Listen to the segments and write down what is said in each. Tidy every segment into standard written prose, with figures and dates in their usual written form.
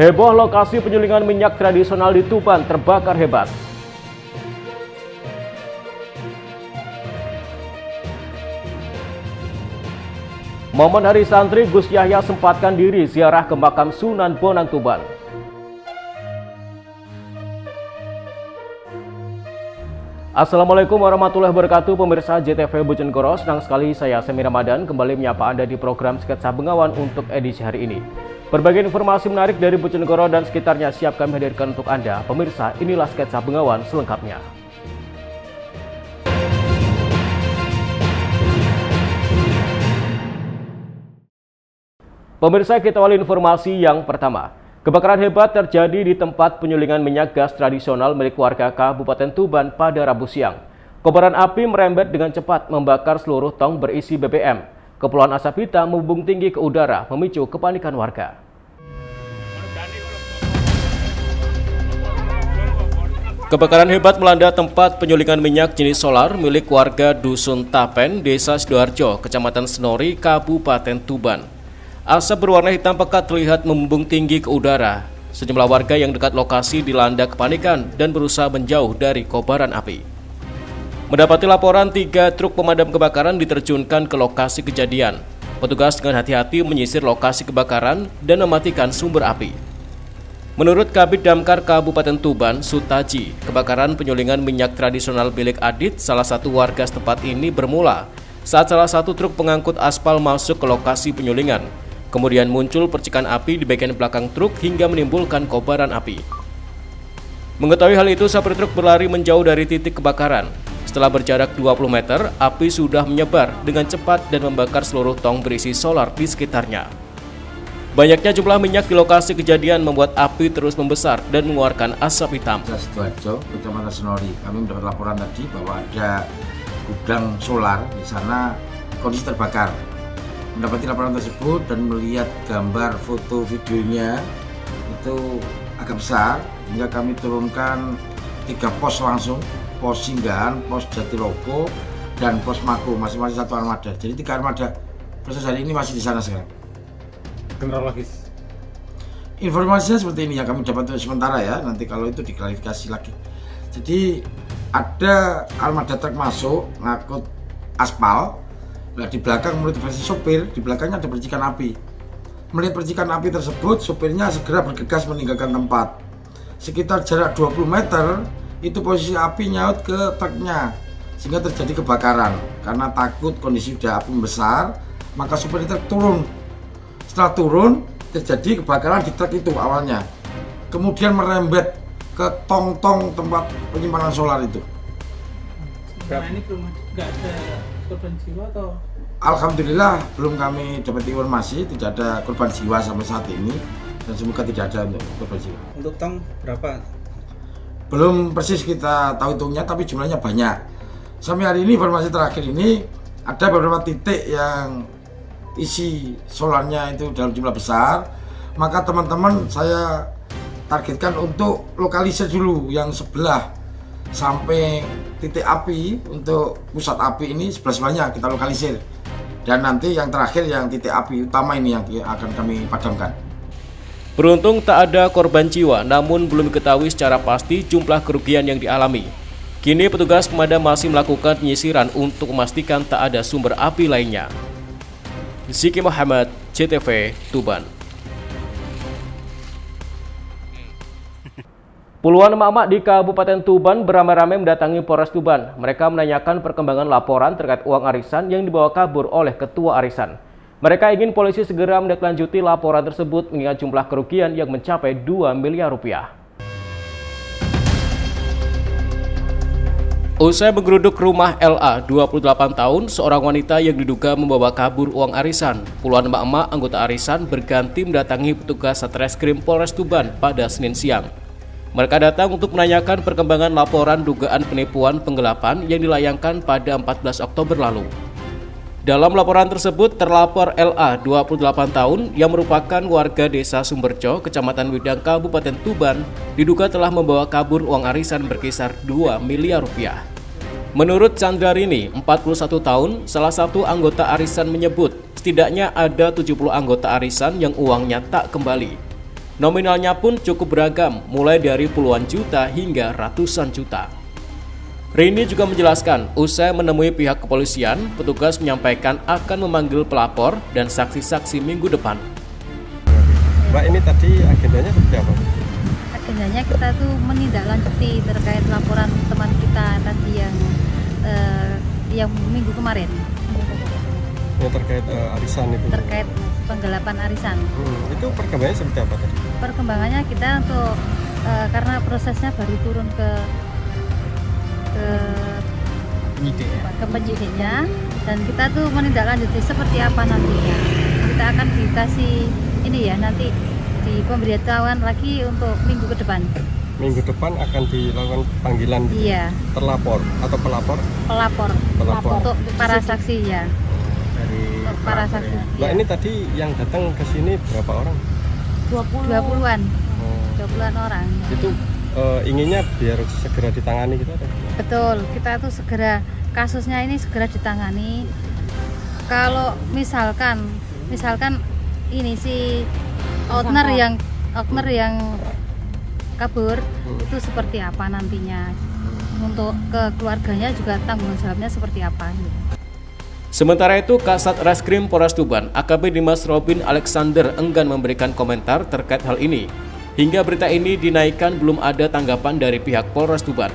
Heboh lokasi penyulingan minyak tradisional di Tuban terbakar hebat. Momen Hari Santri, Gus Yahya sempatkan diri ziarah ke makam Sunan Bonang Tuban. Assalamualaikum warahmatullahi wabarakatuh, pemirsa JTV Bojonegoro. Senang sekali saya Semi Ramadan kembali menyapa Anda di program Sketsa Bengawan untuk edisi hari ini. Berbagai informasi menarik dari Bojonegoro dan sekitarnya siap kami hadirkan untuk Anda. Pemirsa, inilah Sketsa Bengawan selengkapnya. Pemirsa, kita awali informasi yang pertama. Kebakaran hebat terjadi di tempat penyulingan minyak gas tradisional milik warga Kabupaten Tuban pada Rabu siang. Kobaran api merembet dengan cepat membakar seluruh tong berisi BBM. Kepulan asap hitam membumbung tinggi ke udara, memicu kepanikan warga. Kebakaran hebat melanda tempat penyulingan minyak jenis solar milik warga Dusun Tapen, Desa Sidoarjo, Kecamatan Senori, Kabupaten Tuban. Asap berwarna hitam pekat terlihat membumbung tinggi ke udara. Sejumlah warga yang dekat lokasi dilanda kepanikan dan berusaha menjauh dari kobaran api. Mendapati laporan, 3 truk pemadam kebakaran diterjunkan ke lokasi kejadian. Petugas dengan hati-hati menyisir lokasi kebakaran dan mematikan sumber api. Menurut Kabid Damkar Kabupaten Tuban, Sutaji, kebakaran penyulingan minyak tradisional milik Adit, salah satu warga setempat ini bermula saat salah satu truk pengangkut aspal masuk ke lokasi penyulingan. Kemudian muncul percikan api di bagian belakang truk hingga menimbulkan kobaran api. Mengetahui hal itu, sopir truk berlari menjauh dari titik kebakaran. Setelah berjarak 20 meter, api sudah menyebar dengan cepat dan membakar seluruh tong berisi solar di sekitarnya. Banyaknya jumlah minyak di lokasi kejadian membuat api terus membesar dan mengeluarkan asap hitam. Sidoarjo, Kecamatan Senori, kami mendapat laporan tadi bahwa ada gudang solar di sana kondisi terbakar. Mendapati laporan tersebut dan melihat gambar foto videonya itu agak besar, hingga kami turunkan 3 pos langsung, pos Singgahan, pos Jatirogo, dan pos Mako, masing-masing 1 armada. Jadi 3 armada proses hari ini masih di sana sekarang. Kronologis informasinya seperti ini yang kami dapat sementara ya, nanti kalau itu diklarifikasi lagi. Jadi ada armada truk masuk ngangkut aspal. Nah, di belakang menurut versi sopir, di belakangnya ada percikan api. Melihat percikan api tersebut, sopirnya segera bergegas meninggalkan tempat. Sekitar jarak 20 meter, itu posisi api nyaut ke truknya, sehingga terjadi kebakaran. Karena takut kondisi sudah api besar, maka sopir truk turun. Setelah turun, terjadi kebakaran di truk itu awalnya. Kemudian merembet ke tong-tong tempat penyimpanan solar itu. Nah, ini belum nggak ada korban jiwa atau? Alhamdulillah belum kami dapat informasi, tidak ada korban jiwa sampai saat ini, dan semoga tidak ada untuk korban jiwa. Untuk tong berapa? Belum persis kita tahu hitungnya, tapi jumlahnya banyak. Sampai hari ini informasi terakhir ini ada beberapa titik yang isi solarnya itu dalam jumlah besar. Maka teman-teman saya targetkan untuk lokalisir dulu yang sebelah sampai titik api. Untuk pusat api ini sebelah-sebelahnya kita lokalisir, dan nanti yang terakhir yang titik api utama ini yang akan kami padamkan. Beruntung tak ada korban jiwa, namun belum diketahui secara pasti jumlah kerugian yang dialami. Kini petugas pemadam masih melakukan penyisiran untuk memastikan tak ada sumber api lainnya. Ziki Muhammad, JTV, Tuban. Puluhan emak-emak di Kabupaten Tuban beramai-ramai mendatangi Polres Tuban. Mereka menanyakan perkembangan laporan terkait uang arisan yang dibawa kabur oleh ketua arisan. Mereka ingin polisi segera menindaklanjuti laporan tersebut mengingat jumlah kerugian yang mencapai 2 miliar rupiah. Usai menggeruduk rumah LA, 28 tahun, seorang wanita yang diduga membawa kabur uang arisan. Puluhan emak-emak anggota arisan berganti mendatangi petugas Satreskrim Polres Tuban pada Senin siang. Mereka datang untuk menanyakan perkembangan laporan dugaan penipuan penggelapan yang dilayangkan pada 14 Oktober lalu. Dalam laporan tersebut, terlapor LA, 28 tahun, yang merupakan warga Desa Sumberjo, Kecamatan Widang, Kabupaten Tuban, diduga telah membawa kabur uang arisan berkisar 2 miliar rupiah. Menurut Chandra-Rini, 41 tahun, salah satu anggota arisan menyebut setidaknya ada 70 anggota arisan yang uangnya tak kembali. Nominalnya pun cukup beragam, mulai dari puluhan juta hingga ratusan juta. Rini juga menjelaskan, usai menemui pihak kepolisian, petugas menyampaikan akan memanggil pelapor dan saksi-saksi minggu depan. Mbak, ini tadi agendanya seperti apa? Agendanya kita tuh menindaklanjuti terkait laporan teman kita tadi yang minggu kemarin. Yang terkait arisan itu? Terkait penggelapan arisan. Itu perkembangannya seperti apa tadi? Perkembangannya kita untuk karena prosesnya baru turun ke penyidiknya, dan kita tuh menindaklanjuti seperti apa nantinya. Kita akan dikasih ini ya, nanti di pemberitahuan lagi untuk minggu ke depan. Minggu depan akan dilakukan panggilan terlapor atau pelapor? Pelapor. Untuk para saksi ya. Dari para saksi. Mbak, ini tadi yang datang ke sini berapa orang? 20-an. 20-an orang. Itu inginnya biar segera ditangani gitu atau gimana? Betul, kita tuh segera kasusnya ini segera ditangani. Kalau misalkan ini si owner yang kabur itu seperti apa nantinya, untuk ke keluarganya juga tanggung jawabnya seperti apa gitu. Sementara itu, Kasat Reskrim Polres Tuban, AKP Dimas Robin Alexander enggan memberikan komentar terkait hal ini. Hingga berita ini dinaikkan belum ada tanggapan dari pihak Polres Tuban.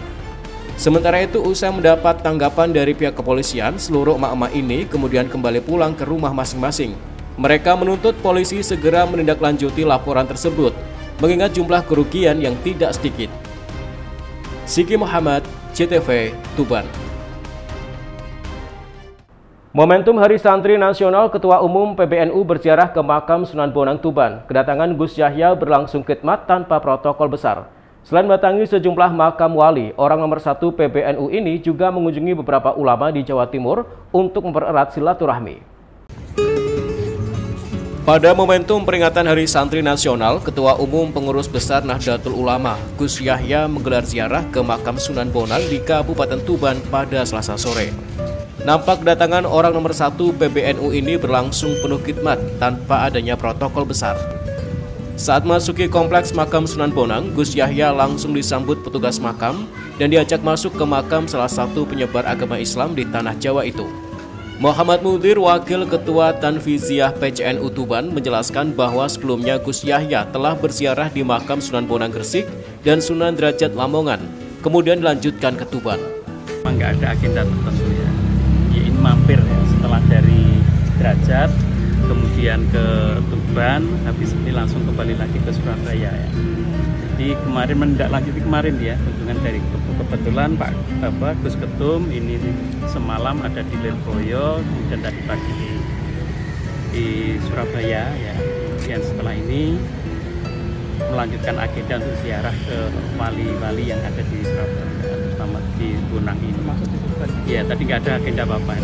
Sementara itu, usai mendapat tanggapan dari pihak kepolisian, seluruh emak-emak ini kemudian kembali pulang ke rumah masing-masing. Mereka menuntut polisi segera menindaklanjuti laporan tersebut, mengingat jumlah kerugian yang tidak sedikit. Siki Muhammad, CTV, Tuban. Momentum Hari Santri Nasional, Ketua Umum PBNU berziarah ke makam Sunan Bonang Tuban. Kedatangan Gus Yahya berlangsung khidmat tanpa protokol besar. Selain mendatangi sejumlah makam wali, orang nomor 1 PBNU ini juga mengunjungi beberapa ulama di Jawa Timur untuk mempererat silaturahmi. Pada momentum peringatan Hari Santri Nasional, Ketua Umum Pengurus Besar Nahdlatul Ulama, Gus Yahya menggelar ziarah ke makam Sunan Bonang di Kabupaten Tuban pada Selasa sore. Nampak kedatangan orang nomor 1 PBNU ini berlangsung penuh khidmat tanpa adanya protokol besar. Saat masuki kompleks makam Sunan Bonang, Gus Yahya langsung disambut petugas makam dan diajak masuk ke makam salah satu penyebar agama Islam di tanah Jawa itu. Muhammad Mudir, Wakil Ketua Tanfiziah PCNU Tuban, menjelaskan bahwa sebelumnya Gus Yahya telah berziarah di makam Sunan Bonang Gresik dan Sunan Derajat Lamongan, kemudian dilanjutkan ke Tuban. Nggak ada agenda tertentu ya. Ini mampir ya, setelah dari Derajat kemudian ke Tuban, habis ini langsung kembali lagi ke Surabaya ya. Jadi kemarin menindaklanjuti ya kunjungan dari kebetulan Pak Gus Ketum ini semalam ada di Lirboyo, kemudian tadi pagi di Surabaya ya. Kemudian setelah ini melanjutkan agenda untuk ziarah ke wali-wali yang ada di Surabaya, terutama di Bonang ini. Iya, tadi nggak ada agenda apa-apa.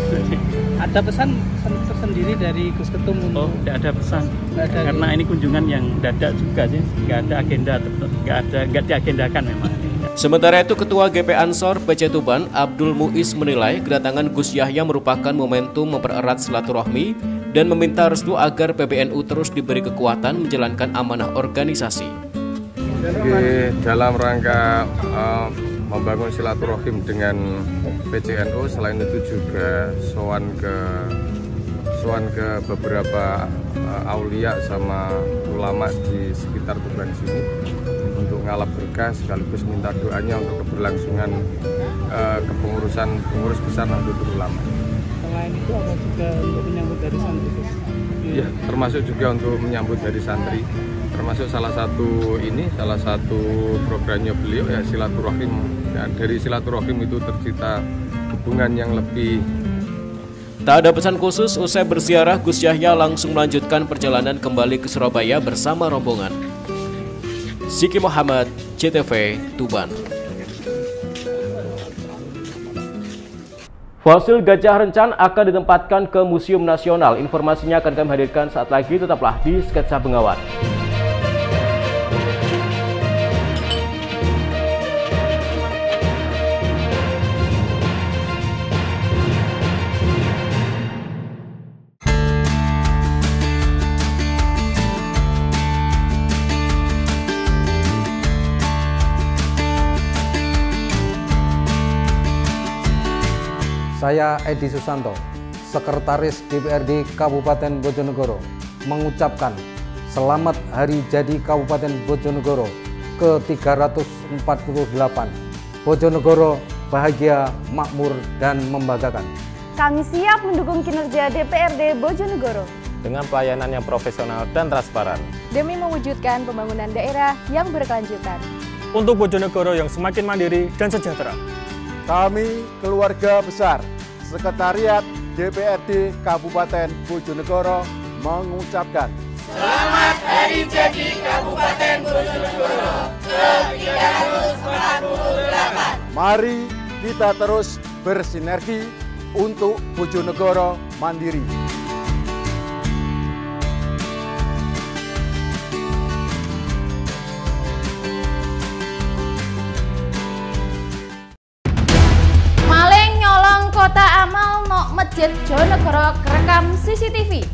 Ada pesan tersendiri dari Gus Ketum? Oh, tidak ada pesan. Karena ini kunjungan yang dadak juga sih, nggak ada agenda, nggak diagendakan memang. Sementara itu, Ketua GP Ansor PC Tuban, Abdul Muiz, menilai kedatangan Gus Yahya merupakan momentum mempererat silaturahmi dan meminta restu agar PBNU terus diberi kekuatan menjalankan amanah organisasi. Dalam rangka membangun silaturahim dengan PCNU, selain itu juga sowan ke beberapa aulia sama ulama di sekitar Tuban sini untuk ngalap berkah, sekaligus minta doanya untuk keberlangsungan kepengurusan pengurus besar Nahdlatul Ulama. Selain itu ada juga untuk menyambut dari santri? Ya, termasuk juga untuk menyambut dari santri. Termasuk salah satu programnya beliau ya silaturahim. Dan dari silaturahim itu tercipta hubungan yang lebih. Tak ada pesan khusus, usai berziarah, Gus Yahya langsung melanjutkan perjalanan kembali ke Surabaya bersama rombongan. Siki Muhammad, CTV, Tuban. Fosil gajah rencan akan ditempatkan ke Museum Nasional. Informasinya akan kami hadirkan saat lagi, tetaplah di Sketsa Bengawan. Saya Edi Susanto, Sekretaris DPRD Kabupaten Bojonegoro, mengucapkan selamat Hari Jadi Kabupaten Bojonegoro ke-348. Bojonegoro bahagia, makmur, dan membanggakan. Kami siap mendukung kinerja DPRD Bojonegoro dengan pelayanan yang profesional dan transparan demi mewujudkan pembangunan daerah yang berkelanjutan untuk Bojonegoro yang semakin mandiri dan sejahtera. Kami keluarga besar Sekretariat DPRD Kabupaten Bojonegoro mengucapkan selamat Hari Jadi Kabupaten Bojonegoro ke-348. Mari kita terus bersinergi untuk Bojonegoro mandiri. Maling nyolong kota amal nok Masjid Jonegoro kerekam CCTV.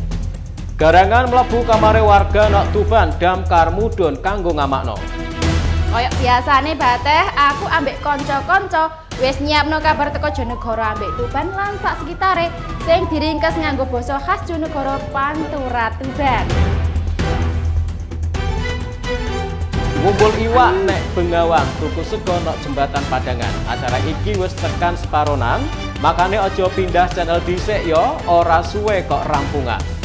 Garangan mlebu kamare warga nok Tuban dam karmudun kanggo ngamakno. Kayak biasane Bateh, aku ambek konco-konco wis nyiapno kabar teko Jonegoro ambek Tuban lan sak sekitare sing diringkes nganggo basa khas Jonegoro Pantura Tuban. Ngumpul iwak nek Bengawang tuku sego nok jembatan Padangan. Acara iki wis tekan separonan, makane aja pindah channel dhisik yo, ora suwe kok rampungan.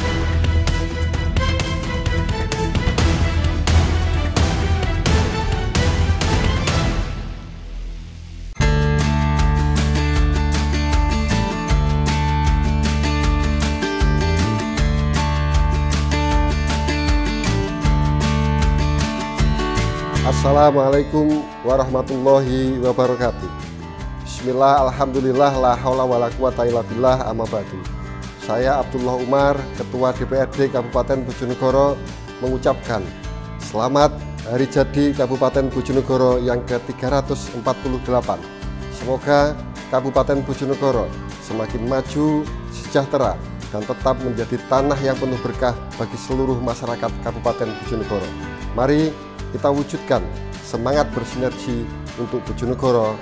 Assalamualaikum warahmatullahi wabarakatuh. Bismillah, alhamdulillah, la haula wala quwata illa billah, amma ba'du. Saya Abdullah Umar, Ketua DPRD Kabupaten Bojonegoro, mengucapkan selamat Hari Jadi Kabupaten Bojonegoro yang ke-348. Semoga Kabupaten Bojonegoro semakin maju, sejahtera, dan tetap menjadi tanah yang penuh berkah bagi seluruh masyarakat Kabupaten Bojonegoro. Mari kita wujudkan semangat bersinergi untuk Bojonegoro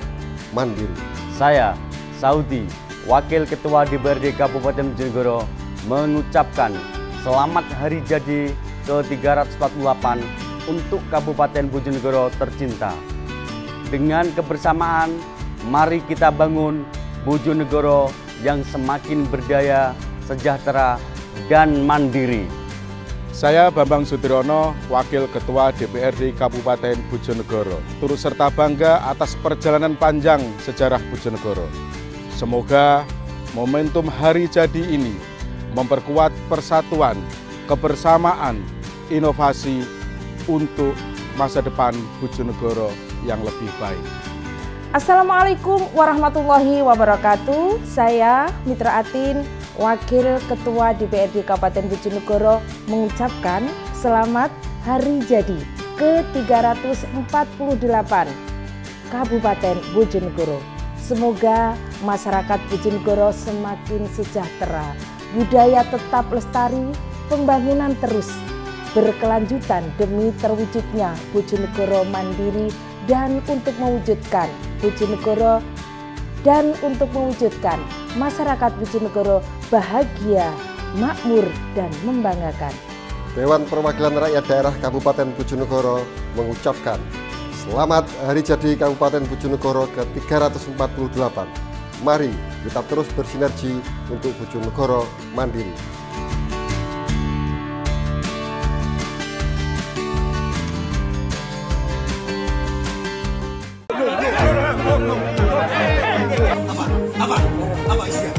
mandiri. Saya, Saudi, Wakil Ketua DPRD Kabupaten Bojonegoro, mengucapkan selamat Hari Jadi ke-348 untuk Kabupaten Bojonegoro tercinta. Dengan kebersamaan, mari kita bangun Bojonegoro yang semakin berdaya, sejahtera, dan mandiri. Saya Bambang Sutiryono, Wakil Ketua DPRD Kabupaten Bojonegoro, turut serta bangga atas perjalanan panjang sejarah Bojonegoro. Semoga momentum Hari Jadi ini memperkuat persatuan, kebersamaan, inovasi untuk masa depan Bojonegoro yang lebih baik. Assalamualaikum warahmatullahi wabarakatuh. Saya Mitra Atin, Wakil Ketua DPRD Kabupaten Bojonegoro, mengucapkan selamat Hari Jadi ke-348 Kabupaten Bojonegoro. Semoga masyarakat Bojonegoro semakin sejahtera, budaya tetap lestari, pembangunan terus berkelanjutan demi terwujudnya Bojonegoro mandiri dan untuk mewujudkan Bojonegoro masyarakat Bojonegoro bahagia, makmur, dan membanggakan. Dewan Perwakilan Rakyat Daerah Kabupaten Bojonegoro mengucapkan selamat Hari Jadi Kabupaten Bojonegoro ke-348. Mari kita terus bersinergi untuk Bojonegoro mandiri. Apa isinya?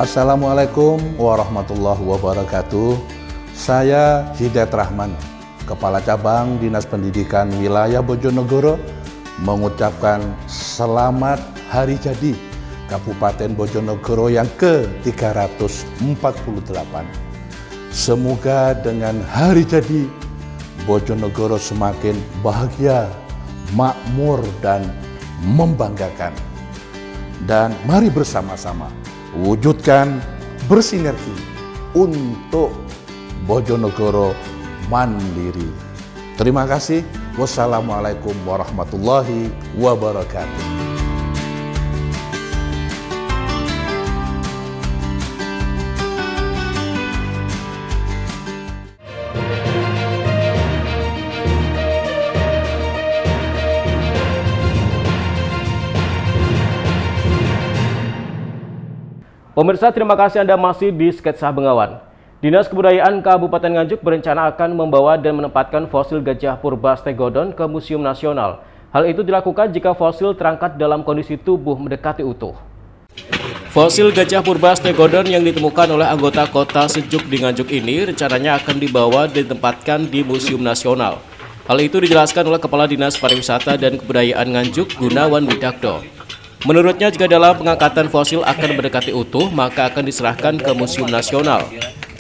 Assalamualaikum warahmatullahi wabarakatuh. Saya Hidayat Rahman, Kepala Cabang Dinas Pendidikan Wilayah Bojonegoro, mengucapkan selamat Hari Jadi Kabupaten Bojonegoro yang ke-348. Semoga dengan hari jadi Bojonegoro semakin bahagia, makmur, dan membanggakan. Dan mari bersama-sama wujudkan bersinergi untuk Bojonegoro mandiri. Terima kasih. Wassalamualaikum warahmatullahi wabarakatuh. Pemirsa, terima kasih Anda masih di Sketsa Bengawan. Dinas Kebudayaan Kabupaten Nganjuk berencana akan membawa dan menempatkan fosil gajah purba stegodon ke Museum Nasional. Hal itu dilakukan jika fosil terangkat dalam kondisi tubuh mendekati utuh. Fosil gajah purba stegodon yang ditemukan oleh anggota Kota Sejuk di Nganjuk ini rencananya akan dibawa dan ditempatkan di Museum Nasional. Hal itu dijelaskan oleh Kepala Dinas Pariwisata dan Kebudayaan Nganjuk, Gunawan Widakdo. Menurutnya, jika dalam pengangkatan fosil akan mendekati utuh, maka akan diserahkan ke Museum Nasional.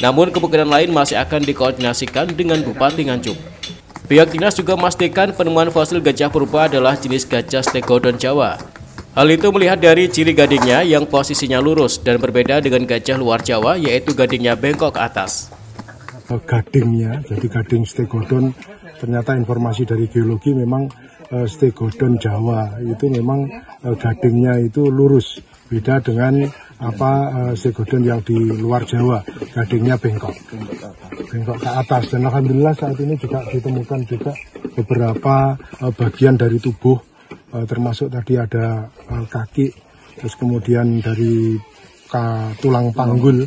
Namun kemungkinan lain masih akan dikoordinasikan dengan Bupati Nganjuk. Pihak dinas juga memastikan penemuan fosil gajah purba adalah jenis gajah stegodon Jawa. Hal itu melihat dari ciri gadingnya yang posisinya lurus dan berbeda dengan gajah luar Jawa, yaitu gadingnya bengkok ke atas. Gadingnya, jadi gading stegodon, ternyata informasi dari geologi memang stegodon Jawa itu memang gadingnya itu lurus, beda dengan stegodon yang di luar Jawa, gadingnya bengkok ke atas. Dan alhamdulillah saat ini juga ditemukan juga beberapa bagian dari tubuh, termasuk tadi ada kaki, terus kemudian dari tulang panggul,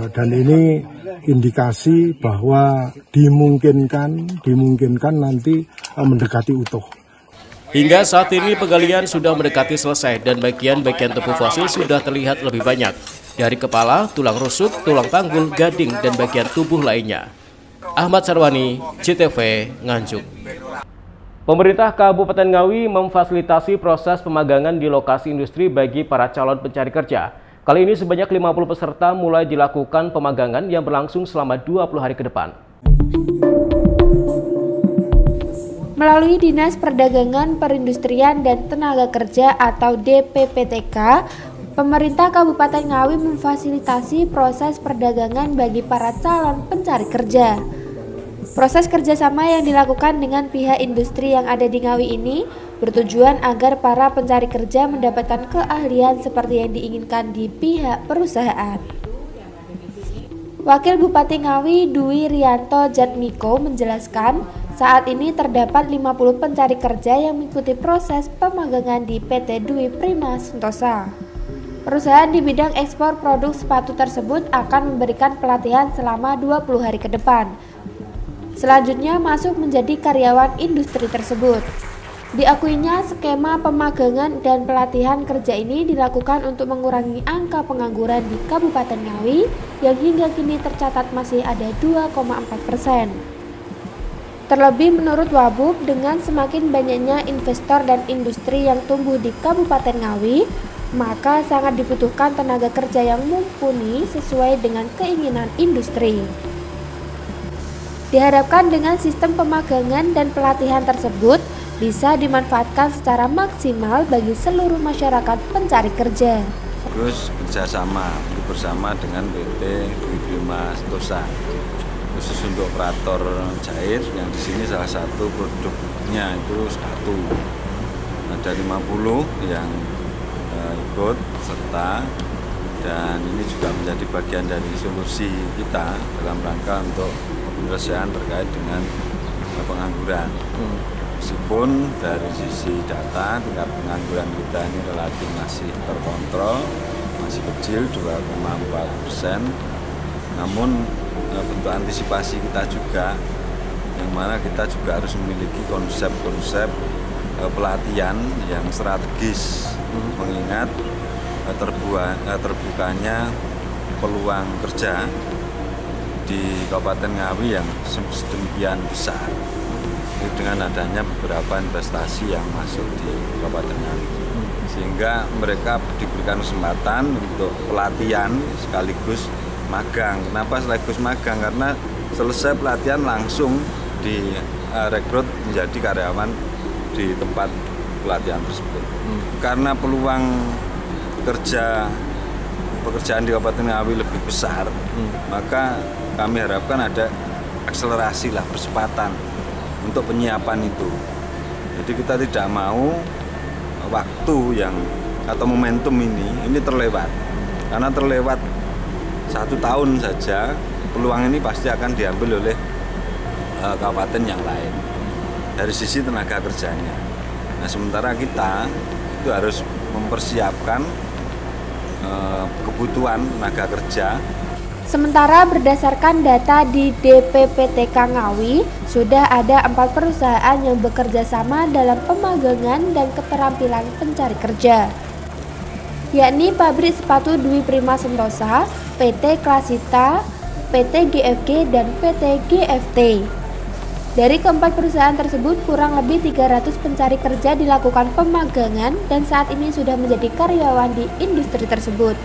dan ini indikasi bahwa dimungkinkan nanti mendekati utuh. Hingga saat ini penggalian sudah mendekati selesai dan bagian-bagian tubuh fosil sudah terlihat lebih banyak. Dari kepala, tulang rusuk, tulang panggul, gading, dan bagian tubuh lainnya. Ahmad Sarwani, CTV, Nganjuk. Pemerintah Kabupaten Ngawi memfasilitasi proses pemagangan di lokasi industri bagi para calon pencari kerja. Kali ini sebanyak 50 peserta mulai dilakukan pemagangan yang berlangsung selama 20 hari ke depan. Melalui Dinas Perdagangan, Perindustrian, dan Tenaga Kerja atau DPPTK, pemerintah Kabupaten Ngawi memfasilitasi proses perdagangan bagi para calon pencari kerja. Proses kerjasama yang dilakukan dengan pihak industri yang ada di Ngawi ini bertujuan agar para pencari kerja mendapatkan keahlian seperti yang diinginkan di pihak perusahaan. Wakil Bupati Ngawi Dwi Rianto Jatmiko menjelaskan, saat ini terdapat 50 pencari kerja yang mengikuti proses pemagangan di PT Dwi Prima Sentosa. Perusahaan di bidang ekspor produk sepatu tersebut akan memberikan pelatihan selama 20 hari ke depan. Selanjutnya masuk menjadi karyawan industri tersebut. Diakuinya skema pemagangan dan pelatihan kerja ini dilakukan untuk mengurangi angka pengangguran di Kabupaten Ngawi yang hingga kini tercatat masih ada 2,4%. Terlebih menurut Wabub, dengan semakin banyaknya investor dan industri yang tumbuh di Kabupaten Ngawi, maka sangat dibutuhkan tenaga kerja yang mumpuni sesuai dengan keinginan industri. Diharapkan dengan sistem pemagangan dan pelatihan tersebut bisa dimanfaatkan secara maksimal bagi seluruh masyarakat pencari kerja. Terus kerjasama bersama dengan PT Dwi Prima Sentosa, khusus untuk operator jahit yang di sini salah satu produknya itu sepatu. Ada 50 yang ikut serta, dan ini juga menjadi bagian dari solusi kita dalam rangka untuk penyelesaian terkait dengan pengangguran. Meskipun dari sisi data tingkat pengangguran kita ini relatif masih terkontrol, masih kecil 2,4%, namun bentuk antisipasi kita juga, yang mana kita juga harus memiliki konsep-konsep pelatihan yang strategis, mengingat terbukanya peluang kerja di Kabupaten Ngawi yang sedemikian besar dengan adanya beberapa investasi yang masuk di Kabupaten Ngawi. sehingga mereka diberikan kesempatan untuk pelatihan sekaligus magang. Kenapa sekaligus magang? Karena selesai pelatihan langsung direkrut menjadi karyawan di tempat pelatihan tersebut. Karena peluang pekerjaan di Kabupaten Ngawi lebih besar, maka kami harapkan ada akselerasi lah, percepatan untuk penyiapan itu. Jadi kita tidak mau waktu atau momentum ini terlewat. Karena terlewat 1 tahun saja, peluang ini pasti akan diambil oleh kabupaten yang lain dari sisi tenaga kerjanya. Nah, sementara kita itu harus mempersiapkan kebutuhan tenaga kerja. Sementara berdasarkan data di DPPTK Ngawi, sudah ada 4 perusahaan yang bekerja sama dalam pemagangan dan keterampilan pencari kerja, yakni Pabrik Sepatu Dwi Prima Sentosa, PT Klasita, PT GFG, dan PT GFT. Dari keempat perusahaan tersebut, kurang lebih 300 pencari kerja dilakukan pemagangan dan saat ini sudah menjadi karyawan di industri tersebut.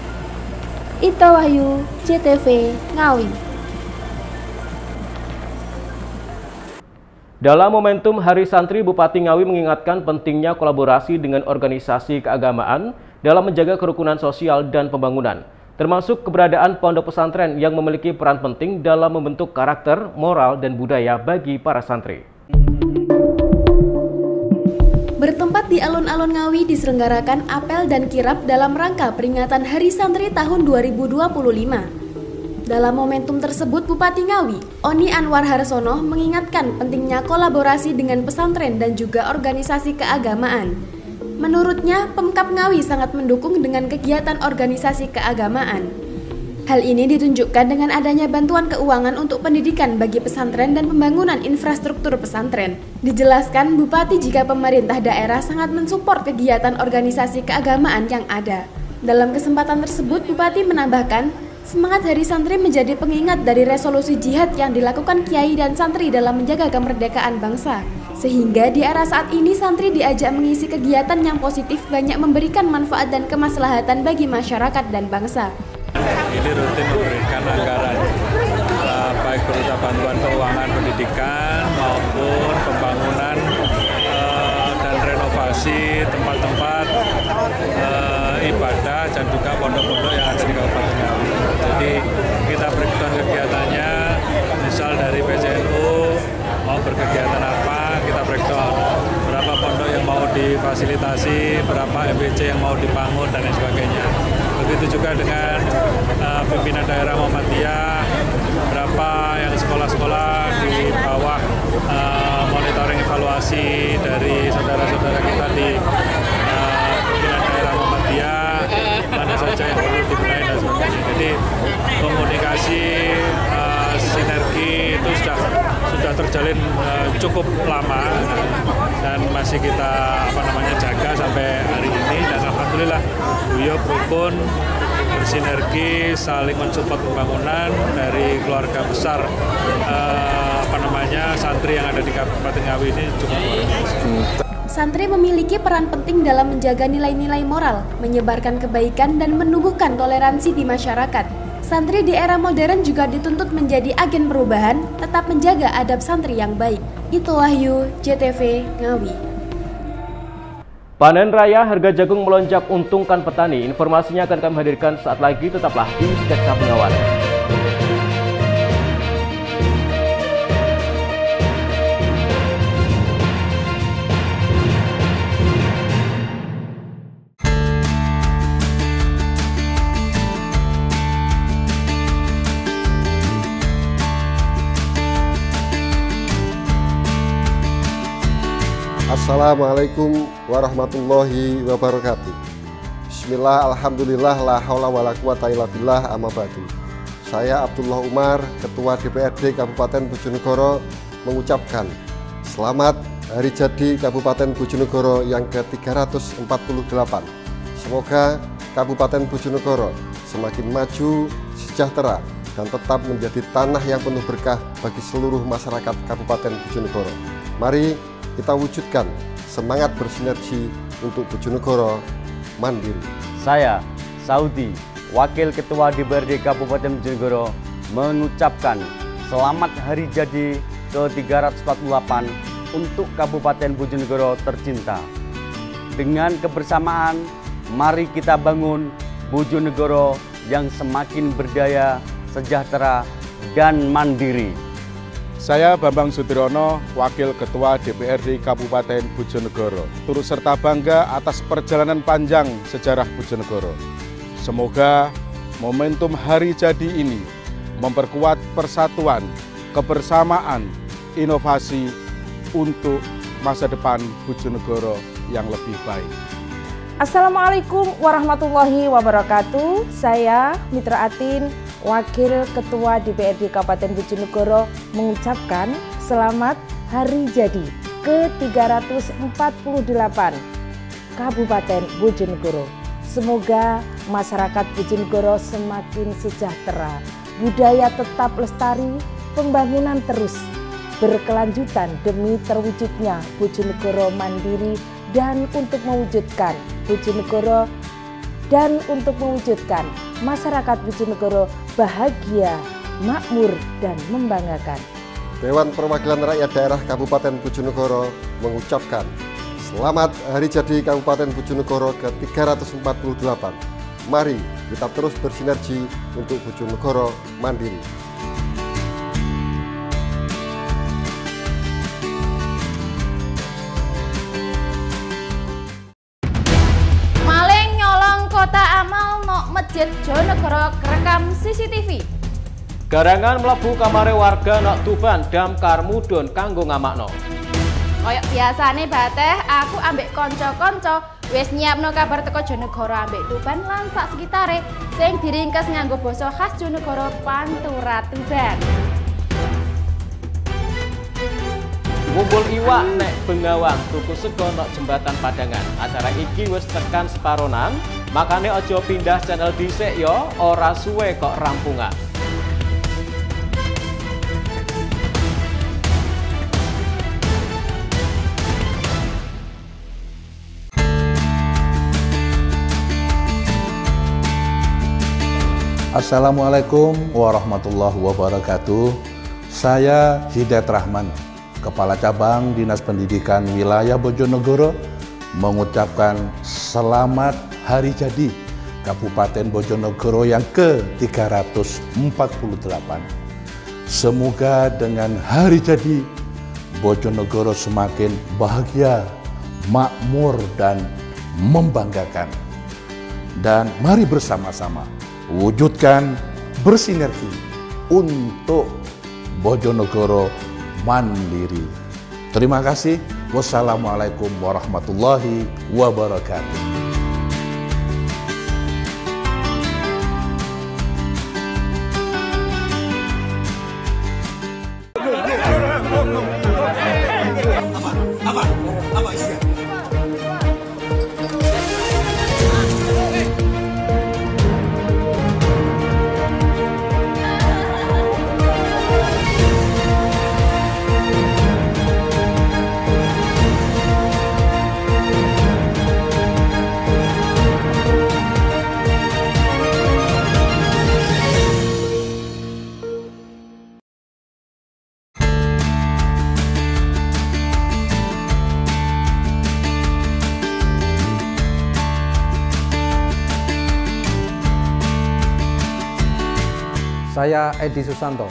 Ito Wahyu, JTV, Ngawi. Dalam momentum Hari Santri, Bupati Ngawi mengingatkan pentingnya kolaborasi dengan organisasi keagamaan dalam menjaga kerukunan sosial dan pembangunan, termasuk keberadaan pondok pesantren yang memiliki peran penting dalam membentuk karakter, moral, dan budaya bagi para santri. Bertempat di alun-alun Ngawi diselenggarakan apel dan kirab dalam rangka peringatan Hari Santri tahun 2025. Dalam momentum tersebut, Bupati Ngawi, Oni Anwar Harsono, mengingatkan pentingnya kolaborasi dengan pesantren dan juga organisasi keagamaan. Menurutnya, Pemkab Ngawi sangat mendukung dengan kegiatan organisasi keagamaan. Hal ini ditunjukkan dengan adanya bantuan keuangan untuk pendidikan bagi pesantren dan pembangunan infrastruktur pesantren. Dijelaskan Bupati jika pemerintah daerah sangat mensupport kegiatan organisasi keagamaan yang ada. Dalam kesempatan tersebut, Bupati menambahkan, semangat Hari Santri menjadi pengingat dari resolusi jihad yang dilakukan kiai dan santri dalam menjaga kemerdekaan bangsa. Sehingga di era saat ini santri diajak mengisi kegiatan yang positif banyak memberikan manfaat dan kemaslahatan bagi masyarakat dan bangsa. Ini rutin memberikan anggaran baik berupa bantuan keuangan pendidikan maupun pembangunan dan renovasi tempat-tempat ibadah dan juga pondok-pondok yang ada di Kabupaten Ngawi. Jadi kita breakdown kegiatannya, misal dari PCNU mau berkegiatan apa, kita breakdown berapa pondok yang mau difasilitasi, berapa MBC yang mau dibangun dan lain sebagainya. Begitu juga dengan pimpinan daerah Muhammadiyah, berapa yang sekolah-sekolah di bawah monitoring evaluasi dari saudara-saudara kita di pimpinan daerah Muhammadiyah, mana saja yang perlu dibenahi dan sebagainya. Jadi komunikasi sinergi itu sudah terjalin cukup lama dan masih kita jaga sampai hari ini, dan alhamdulillah Beliau rukun, bersinergi, saling mensupport pembangunan dari keluarga besar santri yang ada di Kabupaten Ngawi ini cukup luar biasa. Santri memiliki peran penting dalam menjaga nilai-nilai moral, menyebarkan kebaikan, dan menumbuhkan toleransi di masyarakat. Santri di era modern juga dituntut menjadi agen perubahan, tetap menjaga adab santri yang baik. Itu Wahyu, JTV, Ngawi. Panen raya harga jagung melonjak, untungkan petani. Informasinya akan kami hadirkan saat lagi, tetaplah di Sketsa Pengawan. Assalamualaikum warahmatullahi wabarakatuh. Bismillah, alhamdulillah, la haula wa la quwata illa billah, amma ba'du. Saya Abdullah Umar, Ketua DPRD Kabupaten Bojonegoro, mengucapkan selamat Hari Jadi Kabupaten Bojonegoro yang ke-348. Semoga Kabupaten Bojonegoro semakin maju, sejahtera, dan tetap menjadi tanah yang penuh berkah bagi seluruh masyarakat Kabupaten Bojonegoro. Mari kita wujudkan semangat bersinergi untuk Bojonegoro mandiri. Saya, Saudi, Wakil Ketua DPRD Kabupaten Bojonegoro, mengucapkan selamat hari jadi ke-348 untuk Kabupaten Bojonegoro tercinta. Dengan kebersamaan, mari kita bangun Bojonegoro yang semakin berdaya, sejahtera, dan mandiri. Saya Bambang Sutiryono, Wakil Ketua DPRD Kabupaten Bojonegoro, turut serta bangga atas perjalanan panjang sejarah Bojonegoro. Semoga momentum hari jadi ini memperkuat persatuan, kebersamaan, inovasi untuk masa depan Bojonegoro yang lebih baik. Assalamualaikum warahmatullahi wabarakatuh. Saya Mitra Atin, Wakil Ketua DPRD Kabupaten Bojonegoro, mengucapkan selamat hari jadi ke-348 Kabupaten Bojonegoro. Semoga masyarakat Bojonegoro semakin sejahtera, budaya tetap lestari, pembangunan terus berkelanjutan demi terwujudnya Bojonegoro mandiri dan untuk mewujudkan masyarakat Bojonegoro bahagia, makmur, dan membanggakan. Dewan Perwakilan Rakyat Daerah Kabupaten Bojonegoro mengucapkan selamat hari jadi Kabupaten Bojonegoro ke-348. Mari kita terus bersinergi untuk Bojonegoro mandiri. Maling nyolong kotak amal nok Masjid Jonegoro kerekam CCTV. Garangan mlebu kamare warga nok Tuban damkar mudhun kanggo ngamakno. Kayak biasane Bateh, aku ambek konco-konco wis nyiapno kabar teko Jonegoro ambek Tuban lan sak sekitare sing diringkes nganggo basa khas Jonegoro Pantura Tuban. Ngumpul iwak nek Bengawang tuku sego nok jembatan Padangan. Acara iki wis tekan separonan, makane aja pindah channel dhisik yo, ora suwe kok rampungan. Assalamualaikum warahmatullahi wabarakatuh. Saya Hidayat Rahman, Kepala Cabang Dinas Pendidikan Wilayah Bojonegoro, mengucapkan selamat hari jadi Kabupaten Bojonegoro yang ke-348. Semoga dengan hari jadi Bojonegoro semakin bahagia, makmur, dan membanggakan. Dan mari bersama-sama wujudkan bersinergi untuk Bojonegoro mandiri. Terima kasih. Wassalamualaikum warahmatullahi wabarakatuh. Saya Edi Susanto,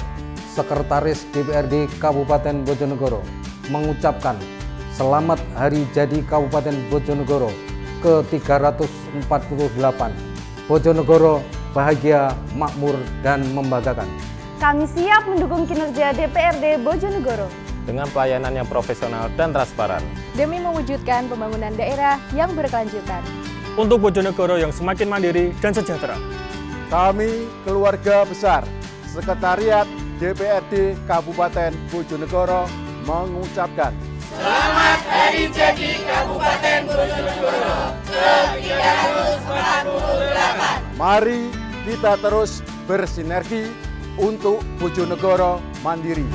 Sekretaris DPRD Kabupaten Bojonegoro, mengucapkan selamat hari jadi Kabupaten Bojonegoro ke-348. Bojonegoro bahagia, makmur, dan membanggakan. Kami siap mendukung kinerja DPRD Bojonegoro dengan pelayanan yang profesional dan transparan demi mewujudkan pembangunan daerah yang berkelanjutan untuk Bojonegoro yang semakin mandiri dan sejahtera. Kami keluarga besar Sekretariat DPRD Kabupaten Bojonegoro mengucapkan selamat hari jadi Kabupaten Bojonegoro ke-348. Mari kita terus bersinergi untuk Bojonegoro mandiri.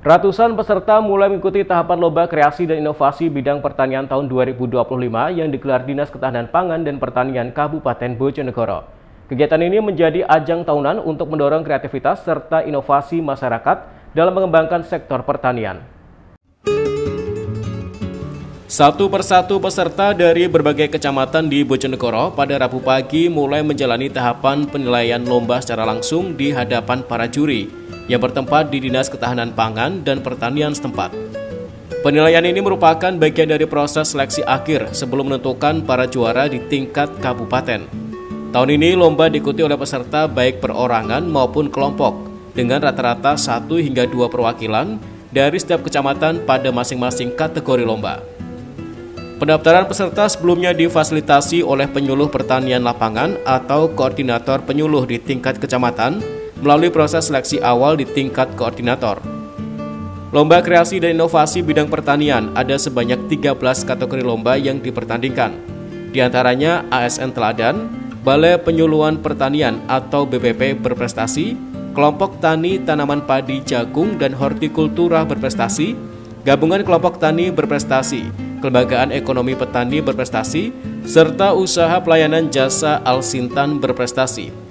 Ratusan peserta mulai mengikuti tahapan Lomba Kreasi dan Inovasi Bidang Pertanian tahun 2025 yang digelar Dinas Ketahanan Pangan dan Pertanian Kabupaten Bojonegoro. Kegiatan ini menjadi ajang tahunan untuk mendorong kreativitas serta inovasi masyarakat dalam mengembangkan sektor pertanian. Satu persatu peserta dari berbagai kecamatan di Bojonegoro pada Rabu pagi mulai menjalani tahapan penilaian lomba secara langsung di hadapan para juri yang bertempat di Dinas Ketahanan Pangan dan Pertanian setempat. Penilaian ini merupakan bagian dari proses seleksi akhir sebelum menentukan para juara di tingkat kabupaten. Tahun ini lomba diikuti oleh peserta baik perorangan maupun kelompok dengan rata-rata 1 hingga 2 perwakilan dari setiap kecamatan pada masing-masing kategori lomba. Pendaftaran peserta sebelumnya difasilitasi oleh penyuluh pertanian lapangan atau koordinator penyuluh di tingkat kecamatan melalui proses seleksi awal di tingkat koordinator. Lomba Kreasi dan Inovasi Bidang Pertanian ada sebanyak 13 kategori lomba yang dipertandingkan. Di antaranya ASN Teladan, Balai Penyuluhan Pertanian atau BPP berprestasi, Kelompok Tani Tanaman Padi Jagung dan Hortikultura berprestasi, Gabungan Kelompok Tani berprestasi, Kelembagaan Ekonomi Petani berprestasi, serta Usaha Pelayanan Jasa Alsintan berprestasi.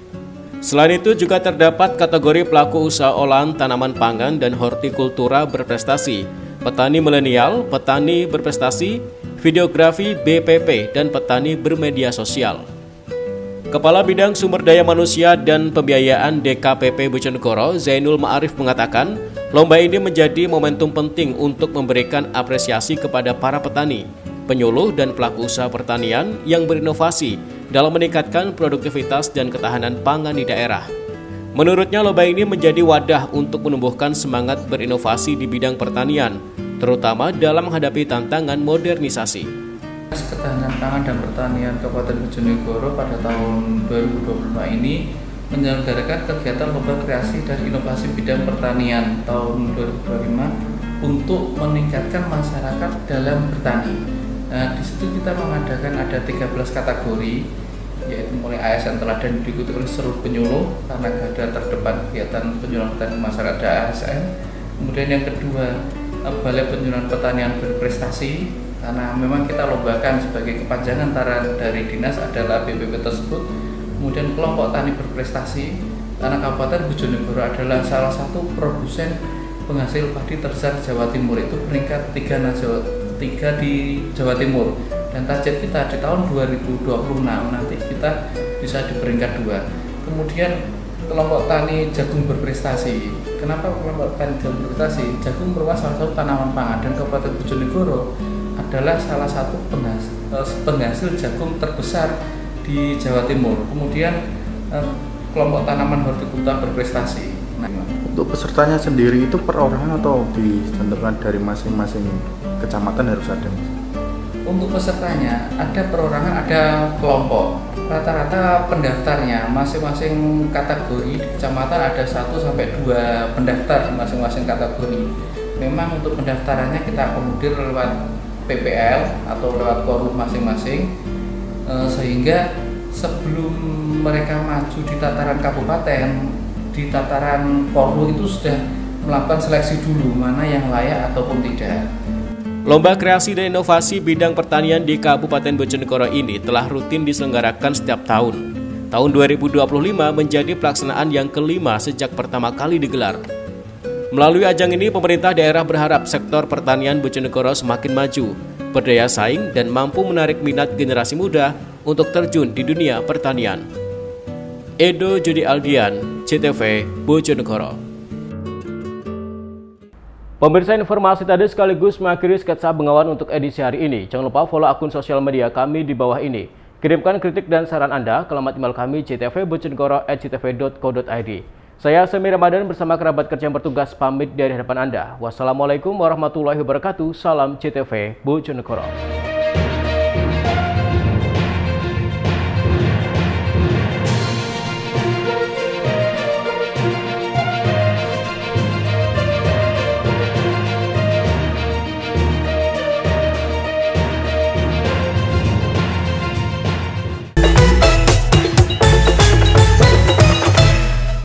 Selain itu juga terdapat kategori pelaku usaha olahan tanaman pangan dan hortikultura berprestasi, petani milenial, petani berprestasi, videografi BPP, dan petani bermedia sosial. Kepala Bidang Sumber Daya Manusia dan Pembiayaan DKPP Bojonegoro, Zainul Ma'arif mengatakan, lomba ini menjadi momentum penting untuk memberikan apresiasi kepada para petani, penyuluh dan pelaku usaha pertanian yang berinovasi dalam meningkatkan produktivitas dan ketahanan pangan di daerah. Menurutnya, lomba ini menjadi wadah untuk menumbuhkan semangat berinovasi di bidang pertanian, terutama dalam menghadapi tantangan modernisasi. Ketahanan Pangan dan Pertanian Kabupaten Bojonegoro pada tahun 2025 ini menyelenggarakan kegiatan Lomba Kreasi dan Inovasi Bidang Pertanian tahun 2025 untuk meningkatkan masyarakat dalam bertani. Nah, di situ kita mengadakan ada 13 kategori, yaitu mulai ASN Teladan diikuti oleh seluruh penyuluh karena garda terdepan kegiatan penyuluhan petani masyarakat ada ASN. Kemudian yang kedua, Balai Penyuluhan Pertanian berprestasi, karena memang kita lombakan sebagai kepanjangan tangan dari dinas adalah BPP tersebut. Kemudian kelompok tani berprestasi, karena Kabupaten Bojonegoro adalah salah satu produsen penghasil padi terbesar di Jawa Timur, itu peringkat 3 di Jawa Timur, dan target kita di tahun 2026 nanti kita bisa di peringkat 2. Kemudian kelompok tani jagung berprestasi. Kenapa kelompok tani jagung berprestasi? Jagung merupakan salah satu tanaman pangan dan Kabupaten Bojonegoro adalah salah satu penghasil jagung terbesar di Jawa Timur. Kemudian kelompok tanaman hortikultura berprestasi. Untuk pesertanya sendiri itu per orang atau ditentukan dari masing-masing kecamatan harus ada? Untuk pesertanya ada perorangan, ada kelompok. Rata-rata pendaftarnya masing-masing kategori di kecamatan ada 1 sampai 2 pendaftar di masing-masing kategori. Memang untuk pendaftarannya kita akomodir lewat PPL atau lewat korum masing-masing, sehingga sebelum mereka maju di tataran kabupaten, di tataran korum itu sudah melakukan seleksi dulu mana yang layak ataupun tidak. Lomba Kreasi dan Inovasi Bidang Pertanian di Kabupaten Bojonegoro ini telah rutin diselenggarakan setiap tahun. Tahun 2025 menjadi pelaksanaan yang kelima sejak pertama kali digelar. Melalui ajang ini, pemerintah daerah berharap sektor pertanian Bojonegoro semakin maju, berdaya saing, dan mampu menarik minat generasi muda untuk terjun di dunia pertanian. Edo Judi Aldian, CTV, Bojonegoro. Pemirsa, informasi tadi sekaligus mengakhiri sketsa Bengawan untuk edisi hari ini. Jangan lupa follow akun sosial media kami di bawah ini. Kirimkan kritik dan saran Anda ke alamat email kami ctvbojonegoro@ctv.co.id. Saya Semi Ramadan bersama kerabat kerja yang bertugas pamit dari hadapan Anda. Wassalamualaikum warahmatullahi wabarakatuh. Salam CTV Bojonegoro.